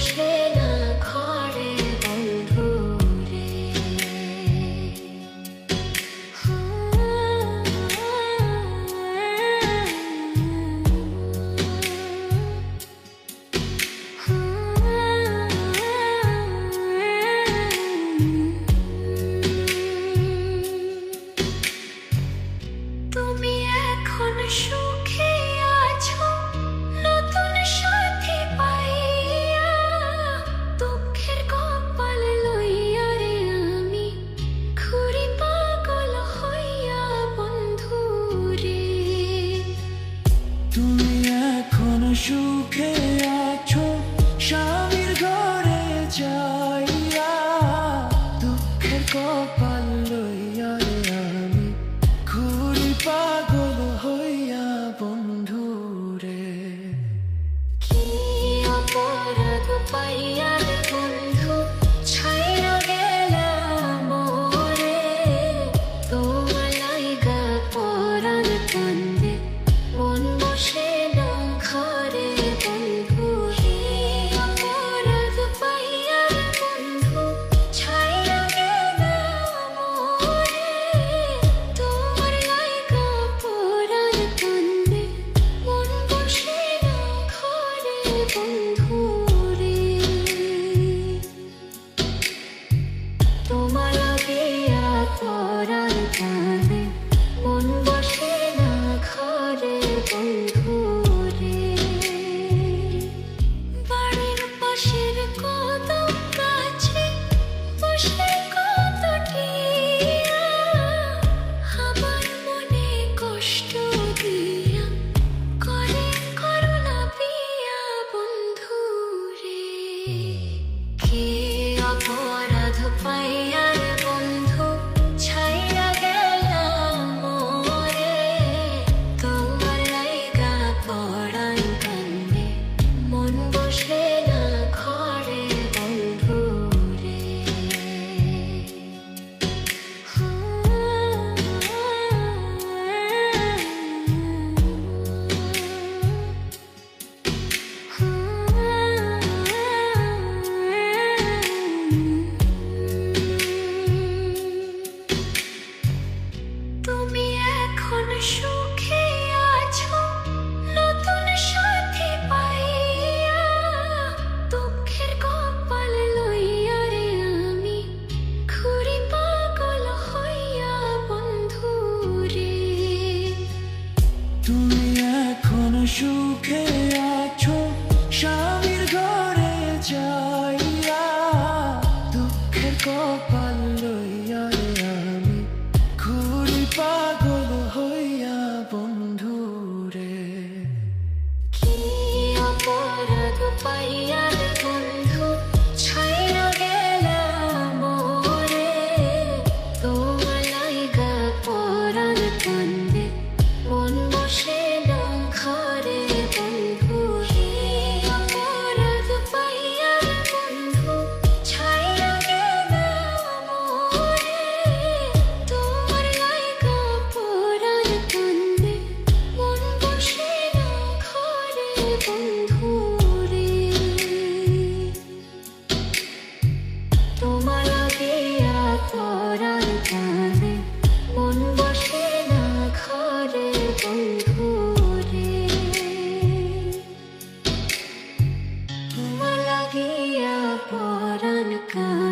বসে না ঘরে বন্ধু রে। তুমি এখন সুখে আছো নতুন সাথী পাইয়া, দুঃখের কপাল লইয়া রে আমি ঘুরি পাগল হইয়া বন্ধু রে। তুমি এখন সুখে আছো স্বামীর ঘরে যাইয়া, দুঃখের কপাল লইয়া রে আমি ঘুরি পাগল হইয়া বন্ধু রে। কি অপরাধ পাইয়া রে বন্ধু ছাইরা গেলা মোরে, তোমার লাইগা পরাণ কান্দে মন বসে না ঘরে বন্ধু। কি অপরাধ পাইয়া রে বন্ধু ছাইরা গেলা মোরে, তোমার লাইগা পরাণ কান্দে মন বসে না ঘরে বন্ধু রে। তোমার লাগিয়া পরাণ কান্দে মন বসে না ঘরে বন্ধু রে। বাড়ির পাশের কদম গাছে বসে কত টিয়া, আমার মনে কষ্ট দিয়া করে করলা বিয়া বন্ধু রে। কি অপরাধ পাইয়া রে বন্ধু ছাইরা গেলা মোরে, তোমার লাইগা পরাণ কান্দে মন বসে না ঘরে বন্ধু রে। তুমি এখন সুখে আছো নতুন সাথী পাইয়া, দুঃখের কপাল লইয়া রে আমি ঘুরি পাগল হইয়া বন্ধু রে। তুমি এখন সুখে আছো স্বামীর ঘরে যাইয়া, দুঃখের কপাল লইয়া রে আমি ঘুরি পাগল হইয়া বন্ধু রে। কি অপরাধ পাইয়া রে বন্ধু ছাইরা গেলা মোরে, তোমার লাইগা পরাণ কান্দে মন বসে না ঘরে বন্ধু। কি অপরাধ পাইয়া রে বন্ধু ছাইরা গেলা মোরে, তোমার লাইগা পরাণ কান্দে মন বসে না ঘরে বন্ধু রে। তোমার লাগিয়া পরাণ কান্দে মন বসে না ঘরে বন্ধু রে। তোমার লাগিয়া পরাণ কান্দে